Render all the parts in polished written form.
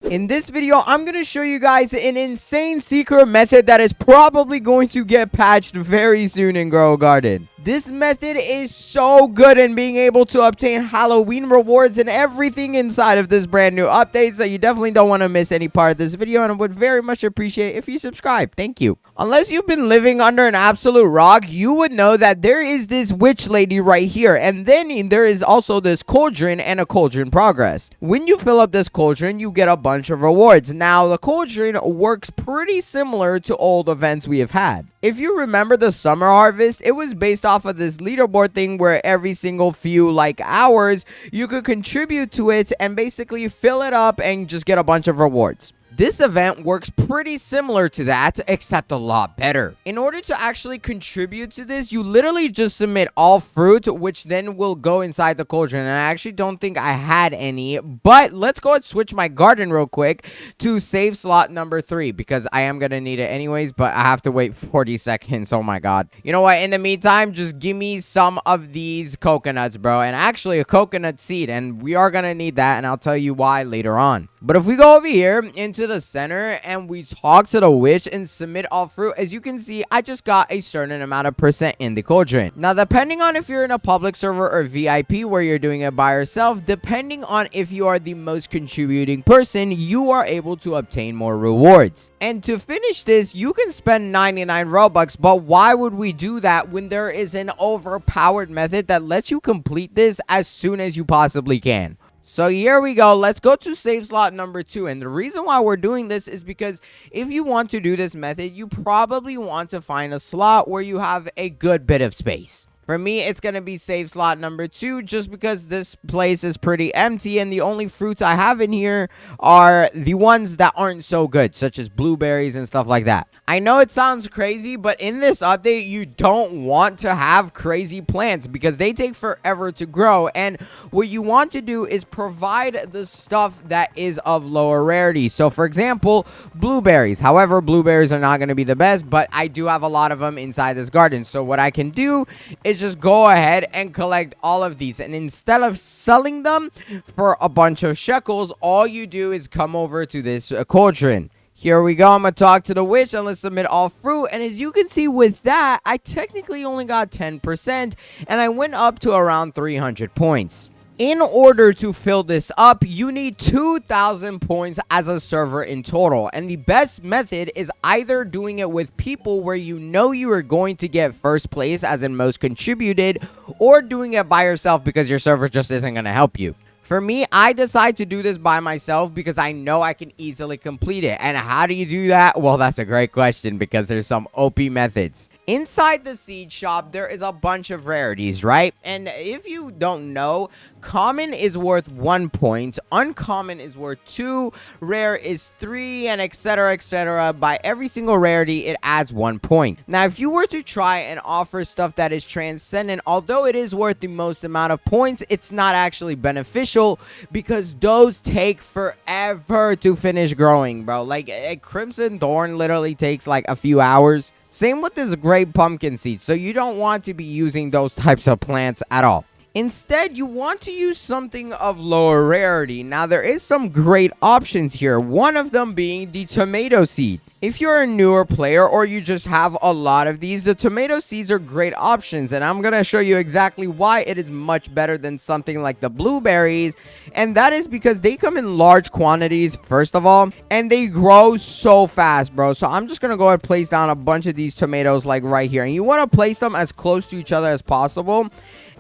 In this video, I'm going to show you guys an insane secret method that is probably going to get patched very soon in Grow Garden. This method is so good in being able to obtain Halloween rewards and everything inside of this brand new update, so you definitely don't want to miss any part of this video, and I would very much appreciate if you subscribe. Thank you. Unless you've been living under an absolute rock, you would know that there is this witch lady right here, and then there is also this cauldron and a cauldron progress. When you fill up this cauldron, you get a bunch of rewards. Now, the cauldron works pretty similar to old events we have had. If you remember the summer harvest, it was based off of this leaderboard thing where every single few hours you could contribute to it and basically fill it up and just get a bunch of rewards. This event works pretty similar to that, except a lot better. In order to actually contribute to this, you literally just submit all fruit, which then will go inside the cauldron. And I actually don't think I had any, but let's go and switch my garden real quick to save slot number 3, because I am going to need it anyways, but I have to wait 40 seconds. Oh my god. You know what? In the meantime, just give me some of these coconuts, bro. And actually a coconut seed, and we are going to need that, and I'll tell you why later on. But if we go over here into the center and we talk to the witch and submit all fruit, as you can see, I just got a certain amount of percent in the cauldron. Now, depending on if you're in a public server or VIP where you're doing it by yourself, depending on if you are the most contributing person, you are able to obtain more rewards. And to finish this, you can spend 99 Robux, but why would we do that when there is an overpowered method that lets you complete this as soon as you possibly can? So here we go. Let's go to save slot number 2. And the reason why we're doing this is because if you want to do this method, you probably want to find a slot where you have a good bit of space. For me, it's going to be save slot number 2 just because this place is pretty empty and the only fruits I have in here are the ones that aren't so good, such as blueberries and stuff like that. I know it sounds crazy, but in this update, you don't want to have crazy plants because they take forever to grow. And what you want to do is provide the stuff that is of lower rarity. So, for example, blueberries. However, blueberries are not going to be the best, but I do have a lot of them inside this garden. So what I can do is just go ahead and collect all of these. And instead of selling them for a bunch of shekels, all you do is come over to this cauldron. Here we go. I'm going to talk to the witch and let's submit all fruit. And as you can see with that, I technically only got 10% and I went up to around 300 points. In order to fill this up, you need 2,000 points as a server in total. And the best method is either doing it with people where you know you are going to get first place, as in most contributed, or doing it by yourself because your server just isn't going to help you. For me, I decide to do this by myself because I know I can easily complete it. And how do you do that? Well, that's a great question because there's some OP methods. Inside the seed shop, there is a bunch of rarities, right? And if you don't know, common is worth 1 point, uncommon is worth 2, rare is 3, and etc, etc. By every single rarity, it adds 1 point. Now, if you were to try and offer stuff that is transcendent, although it is worth the most amount of points, it's not actually beneficial because those take forever to finish growing, bro. Like, a crimson thorn literally takes like a few hours. Same with this great pumpkin seed, so you don't want to be using those types of plants at all. Instead, you want to use something of lower rarity. Now, there is some great options here, one of them being the tomato seed. If you're a newer player or you just have a lot of these, the tomato seeds are great options, and I'm going to show you exactly why it is much better than something like the blueberries. And that is because they come in large quantities, first of all, and they grow so fast, bro. So I'm just going to go ahead and place down a bunch of these tomatoes like right here, and you want to place them as close to each other as possible.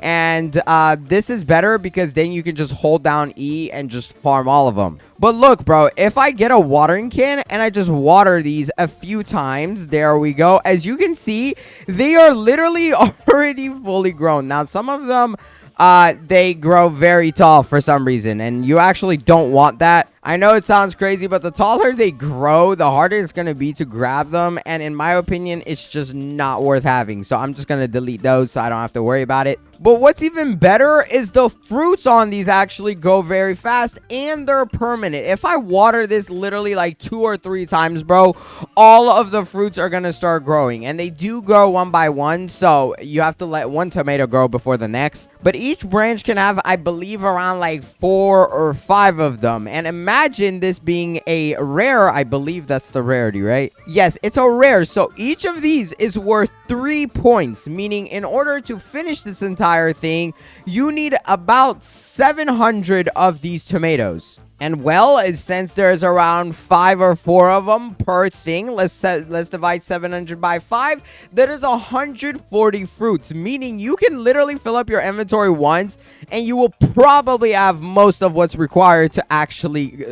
And this is better because then you can just hold down E and just farm all of them. But look, bro, if I get a watering can and I just water these a few times, there we go. As you can see, they are literally already fully grown. Now, some of them, they grow very tall for some reason, and you actually don't want that. I know it sounds crazy, but the taller they grow, the harder it's going to be to grab them. And in my opinion, it's just not worth having. So I'm just going to delete those so I don't have to worry about it. But what's even better is the fruits on these actually go very fast and they're permanent. If I water this literally like 2 or 3 times, bro, all of the fruits are going to start growing. And they do grow one by one, so you have to let one tomato grow before the next. But each branch can have, I believe, around like 4 or 5 of them. And imagine this being a rare. I believe that's the rarity, right? Yes, it's a rare. So each of these is worth 3 points, meaning in order to finish this entire thing, you need about 700 of these tomatoes. And well, since there's around 5 or 4 of them per thing, let's divide 700 by 5. That is 140 fruits, meaning you can literally fill up your inventory once, and you will probably have most of what's required to actually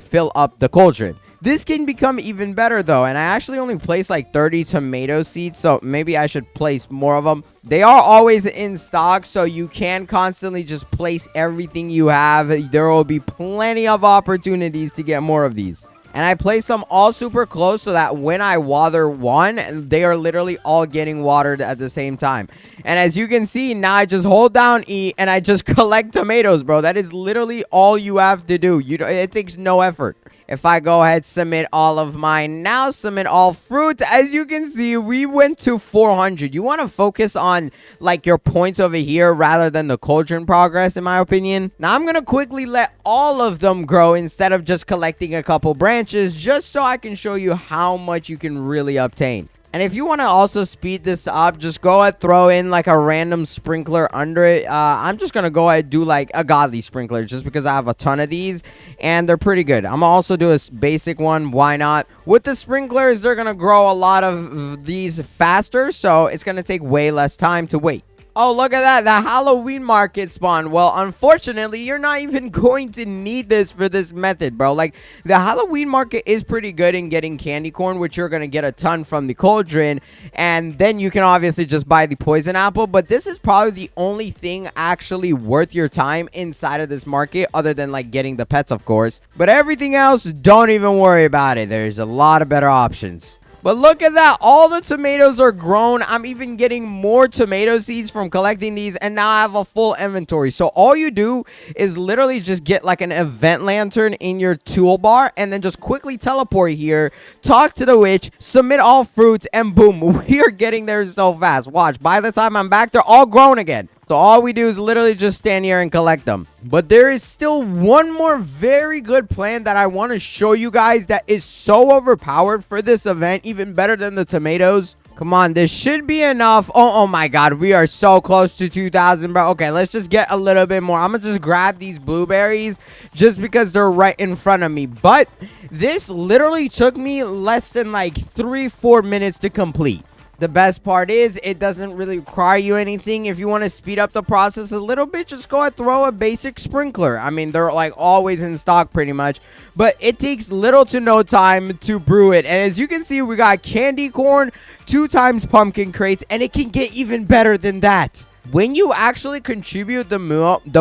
fill up the cauldron. This can become even better, though, and I actually only placed like 30 tomato seeds, so maybe I should place more of them. They are always in stock, so you can constantly just place everything you have. There will be plenty of opportunities to get more of these. And I place them all super close so that when I water one, they are literally all getting watered at the same time. And as you can see, now I just hold down E and I just collect tomatoes, bro. That is literally all you have to do. It takes no effort. If I go ahead, submit all of mine now, submit all fruits, as you can see, we went to 400. You want to focus on, like, your points over here rather than the cauldron progress, in my opinion. Now, I'm going to quickly let all of them grow instead of just collecting a couple branches, just so I can show you how much you can really obtain. And if you want to also speed this up, just go ahead, throw in like a random sprinkler under it. I'm just going to go ahead and do like a godly sprinkler just because I have a ton of these and they're pretty good. I'm going to also do a basic one. Why not? With the sprinklers, they're going to grow a lot of these faster, so it's going to take way less time to wait. Oh, look at that. The Halloween market spawned. Well, unfortunately, you're not even going to need this for this method, bro. Like, the Halloween market is pretty good in getting candy corn, which you're going to get a ton from the cauldron. And then you can obviously just buy the poison apple. But this is probably the only thing actually worth your time inside of this market, other than, like, getting the pets, of course. But everything else, don't even worry about it. There's a lot of better options. But look at that. All the tomatoes are grown. I'm even getting more tomato seeds from collecting these. And now I have a full inventory. So all you do is literally just get like an event lantern in your toolbar. And then just quickly teleport here. Talk to the witch. Submit all fruits. And boom. We are getting there so fast. Watch. By the time I'm back, they're all grown again. So all we do is literally just stand here and collect them. But there is still one more very good plan that I want to show you guys that is so overpowered for this event, even better than the tomatoes. Come on, this should be enough. Oh my god, we are so close to 2,000, bro. Okay, let's just get a little bit more. I'm gonna just grab these blueberries just because they're right in front of me. But this literally took me less than like 3-4 minutes to complete. The best part is it doesn't really require you anything. If you want to speed up the process a little bit, just go and throw a basic sprinkler. I mean, they're like always in stock pretty much, but it takes little to no time to brew it. And as you can see, we got candy corn, 2 times pumpkin crates, and it can get even better than that. When you actually contribute the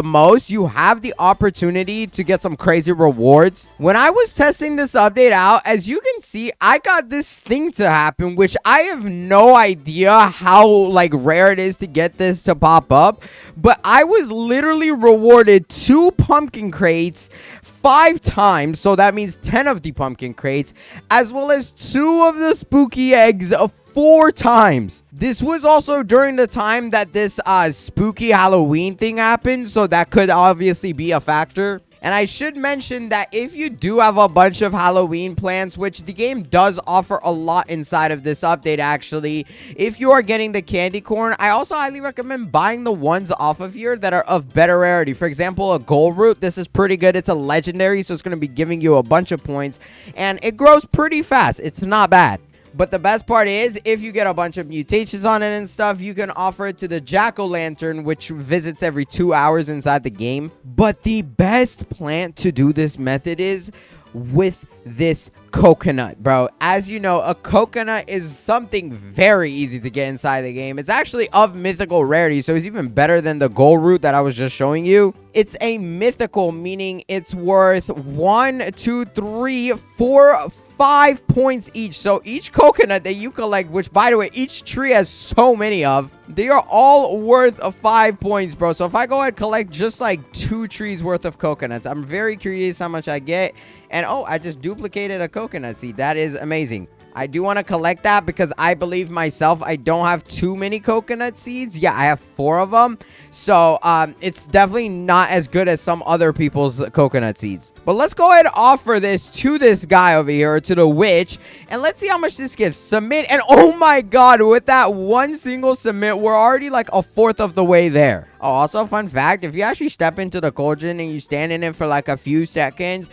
most, you have the opportunity to get some crazy rewards. When I was testing this update out, as you can see, I got this thing to happen, which I have no idea how like rare it is to get this to pop up. But I was literally rewarded 2 pumpkin crates 5 times. So that means 10 of the pumpkin crates, as well as 2 of the spooky eggs of 4 times. This was also during the time that this spooky Halloween thing happened, so that could obviously be a factor. And I should mention that if you do have a bunch of Halloween plants, which the game does offer a lot inside of this update actually, if you are getting the candy corn, I also highly recommend buying the ones off of here that are of better rarity. For example, a gold root. This is pretty good. It's a legendary, so it's going to be giving you a bunch of points, and it grows pretty fast. It's not bad. But the best part is, if you get a bunch of mutations on it and stuff, you can offer it to the jack-o'-lantern, which visits every 2 hours inside the game. But the best plant to do this method is with this coconut, bro. As you know, a coconut is something very easy to get inside the game. It's actually of mythical rarity, so it's even better than the gold root that I was just showing you. it's a mythical, meaning it's worth 1, 2, 3, 4, 5 points each. So each coconut that you collect, which by the way, each tree has so many of, they are all worth 5 points, bro. So if I go ahead and collect just like 2 trees worth of coconuts, I'm very curious how much I get. And oh, I just duplicated a coconut seed. That is amazing. I do want to collect that because I believe myself I don't have too many coconut seeds. Yeah, I have 4 of them. So it's definitely not as good as some other people's coconut seeds. But let's go ahead and offer this to this guy over here, to the witch. And let's see how much this gives. Submit. And oh my god, with that one single submit, we're already like 1/4 of the way there. Oh, also fun fact, if you actually step into the cauldron and you stand in it for like a few seconds,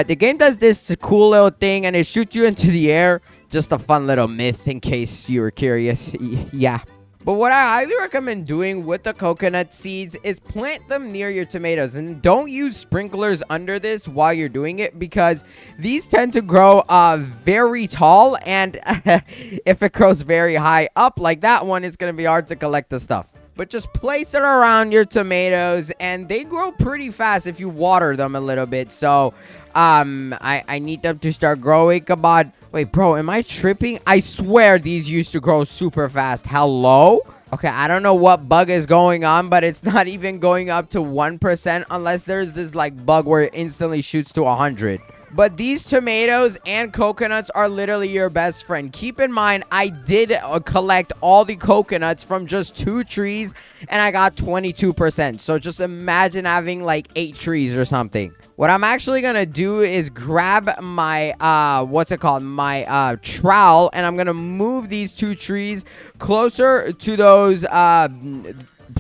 the game does this cool little thing and it shoots you into the air. Just a fun little myth in case you were curious. Yeah. But what I highly recommend doing with the coconut seeds is plant them near your tomatoes. And don't use sprinklers under this while you're doing it, because these tend to grow very tall. And if it grows very high up like that one, it's going to be hard to collect the stuff. But just place it around your tomatoes and they grow pretty fast if you water them a little bit. So I need them to start growing. Come on. Wait, bro, am I tripping? I swear these used to grow super fast. Hello? Okay, I don't know what bug is going on, but it's not even going up to 1% unless there's this like bug where it instantly shoots to 100. But these tomatoes and coconuts are literally your best friend. Keep in mind, I did collect all the coconuts from just 2 trees, and I got 22%. So just imagine having like 8 trees or something. What I'm actually going to do is grab my, my trowel, and I'm going to move these 2 trees closer to those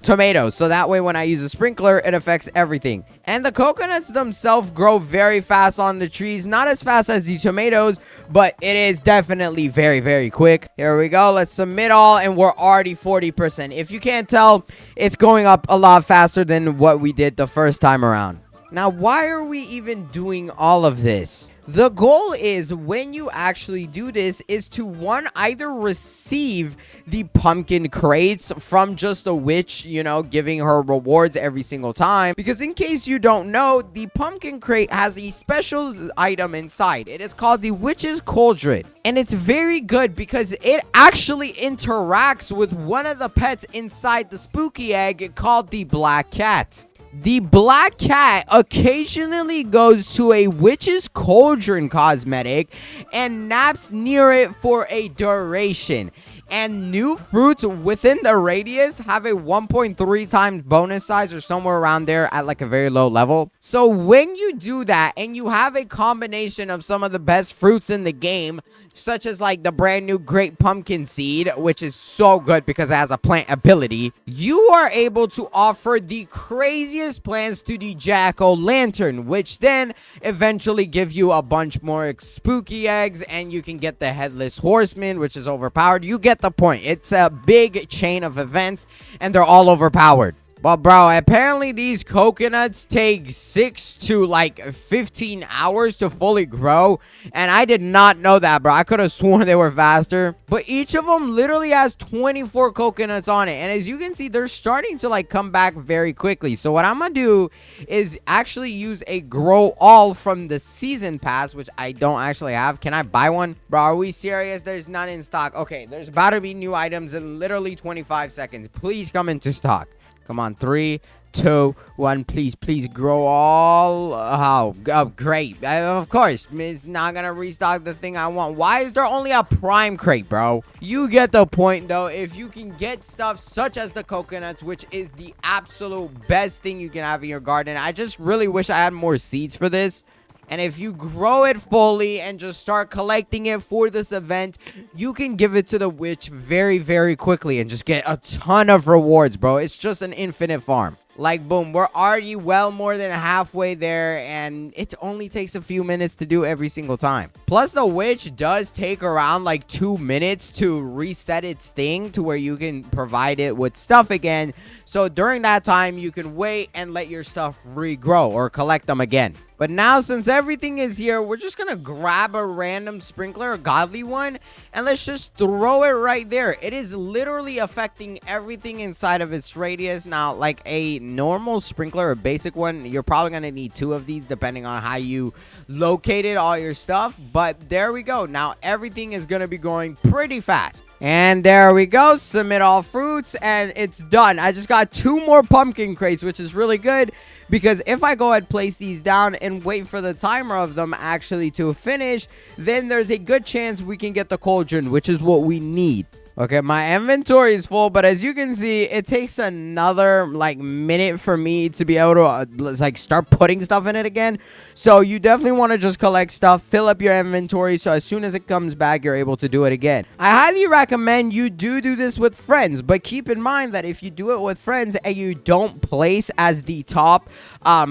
tomatoes, so that way when I use a sprinkler it affects everything. And the coconuts themselves grow very fast on the trees, not as fast as the tomatoes, but it is definitely very, very quick. Here we go. Let's submit all, and we're already 40%. If you can't tell, it's going up a lot faster than what we did the first time around. Now, why are we even doing all of this? The goal is, when you actually do this, is to either receive the pumpkin crates from just a witch, you know, giving her rewards every single time. Because in case you don't know, the pumpkin crate has a special item inside. It is called the witch's cauldron. And it's very good because it actually interacts with one of the pets inside the spooky egg called the black cat. The black cat occasionally goes to a witch's cauldron cosmetic and naps near it for a duration. And new fruits within the radius have a 1.3 times bonus size, or somewhere around there at like a very low level. So when you do that and you have a combination of some of the best fruits in the game, such as like the brand new great pumpkin seed, which is so good because it has a plant ability, you are able to offer the craziest plants to the jack-o'-lantern, which then eventually give you a bunch more spooky eggs, and you can get the headless horseman, which is overpowered. You get the point. It's a big chain of events, and they're all overpowered. But bro, apparently these coconuts take 6 to like 15 hours to fully grow. And I did not know that, bro. I could have sworn they were faster. But each of them literally has 24 coconuts on it. And as you can see, they're starting to like come back very quickly. So what I'm going to do is actually use a grow all from the season pass, which I don't actually have. Can I buy one? Bro, are we serious? There's none in stock. Okay, there's about to be new items in literally 25 seconds. Please come into stock. Come on, 3, 2, 1. Please grow all. Oh, great. Of course, it's not gonna restock the thing I want. Why is there only a prime crate, bro? You get the point, though. If you can get stuff such as the coconuts, which is the absolute best thing you can have in your garden. I just really wish I had more seeds for this. And if you grow it fully and just start collecting it for this event, you can give it to the witch very, very quickly and just get a ton of rewards, bro. It's just an infinite farm. Like, boom, we're already well more than halfway there, and it only takes a few minutes to do every single time. Plus, the witch does take around like 2 minutes to reset its thing to where you can provide it with stuff again. So during that time, you can wait and let your stuff regrow or collect them again. But now, since everything is here, we're just gonna grab a random sprinkler, a godly one, and let's just throw it right there. It is literally affecting everything inside of its radius. Now, like a normal sprinkler, a basic one, you're probably gonna need 2 of these depending on how you located all your stuff. But there we go. Now everything is gonna be going pretty fast. And there we go. Submit all fruits, and it's done. I just got 2 more pumpkin crates, which is really good, because if I go ahead, place these down, and wait for the timer of them actually to finish, then there's a good chance we can get the cauldron, which is what we need. Okay, my inventory is full, but as you can see, it takes another like minute for me to be able to like start putting stuff in it again. So you definitely want to just collect stuff, fill up your inventory, so as soon as it comes back, you're able to do it again. I highly recommend you do this with friends, but keep in mind that if you do it with friends and you don't place as the top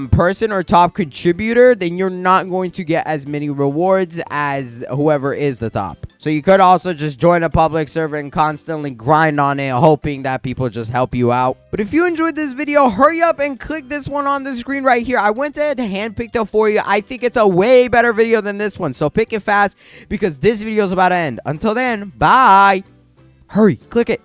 person or top contributor, then you're not going to get as many rewards as whoever is the top. So you could also just join a public server and constantly grind on it, hoping that people just help you out. But if you enjoyed this video, hurry up and click this one on the screen right here. I went ahead and handpicked it for you. I think it's a way better video than this one. So pick it fast, because this video is about to end. Until then, bye. Hurry, click it.